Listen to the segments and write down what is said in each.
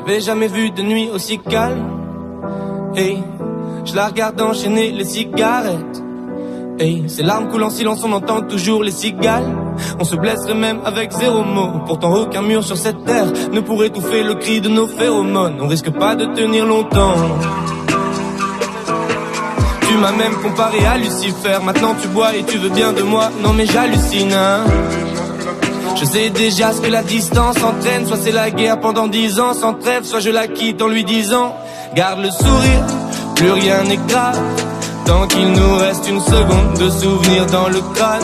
J'avais jamais vu de nuit aussi calme. Hey, je la regarde enchaîner les cigarettes. Hey, ces larmes coulent en silence, on entend toujours les cigales. On se blesserait même avec zéro mot. Pourtant aucun mur sur cette terre ne pourrait étouffer le cri de nos phéromones. On risque pas de tenir longtemps. Tu m'as même comparé à Lucifer. Maintenant tu bois et tu veux bien de moi. Non mais j'hallucine, hein. Je sais déjà ce que la distance entraîne. Soit c'est la guerre pendant 10 ans sans trêve, soit je la quitte en lui disant garde le sourire, plus rien n'est grave. Tant qu'il nous reste une seconde de souvenir dans le crâne.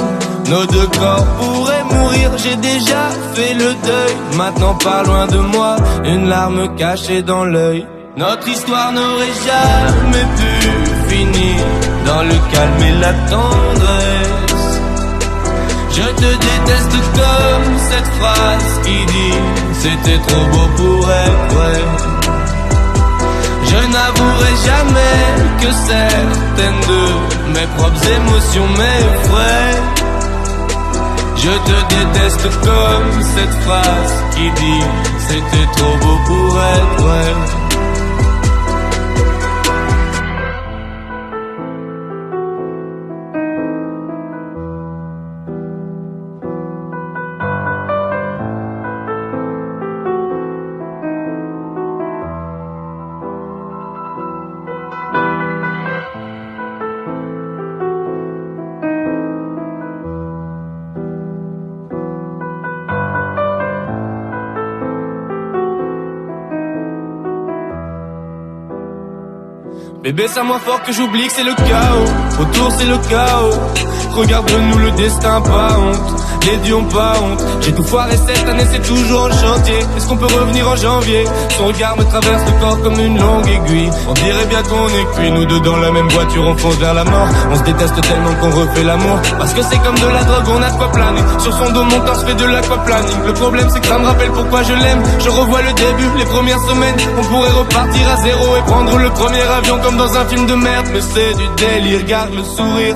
Nos deux corps pourraient mourir, j'ai déjà fait le deuil. Maintenant pas loin de moi, une larme cachée dans l'œil. Notre histoire n'aurait jamais pu finir dans le calme et la tendresse. Je te déteste comme cette phrase qui dit c'était trop beau pour être vrai. Je n'avouerai jamais que certaines de mes propres émotions m'effraient. Je te déteste comme cette phrase qui dit c'était trop beau pour être vrai. Bébé, c'est à moi fort que j'oublie que c'est le chaos. Autour c'est le chaos. Regarde-nous le destin, pas honte. Les dieux ont pas honte. J'ai tout foiré cette année, c'est toujours en chantier. Est-ce qu'on peut revenir en janvier? Son regard me traverse le corps comme une longue aiguille. On dirait bien qu'on est cuits, nous deux dans la même voiture, on fonce vers la mort. On se déteste tellement qu'on refait l'amour. Parce que c'est comme de la drogue, on a de quoi planer. Sur son dos, mon corps se fait de l'aquaplaning. Le problème c'est que ça me rappelle pourquoi je l'aime. Je revois le début, les premières semaines. On pourrait repartir à zéro et prendre le premier avion comme dans un film de merde. Mais c'est du délire, garde le sourire.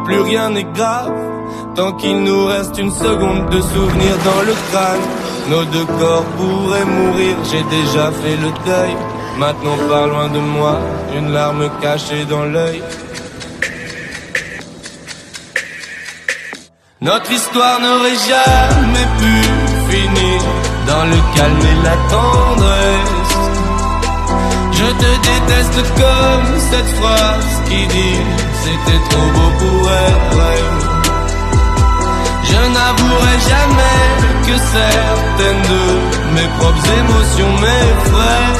Plus rien n'est grave, tant qu'il nous reste une seconde de souvenir dans le crâne. Nos deux corps pourraient mourir, j'ai déjà fait le deuil. Maintenant pas loin de moi, une larme cachée dans l'œil. Notre histoire n'aurait jamais pu finir dans le calme et la tendresse. Je te déteste comme cette phrase qui dit c'était trop beau pour être vrai. Je n'avouerai jamais que certaines de mes propres émotions m'effraient.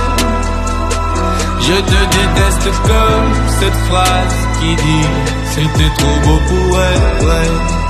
Je te déteste comme cette phrase qui dit c'était trop beau pour être vrai.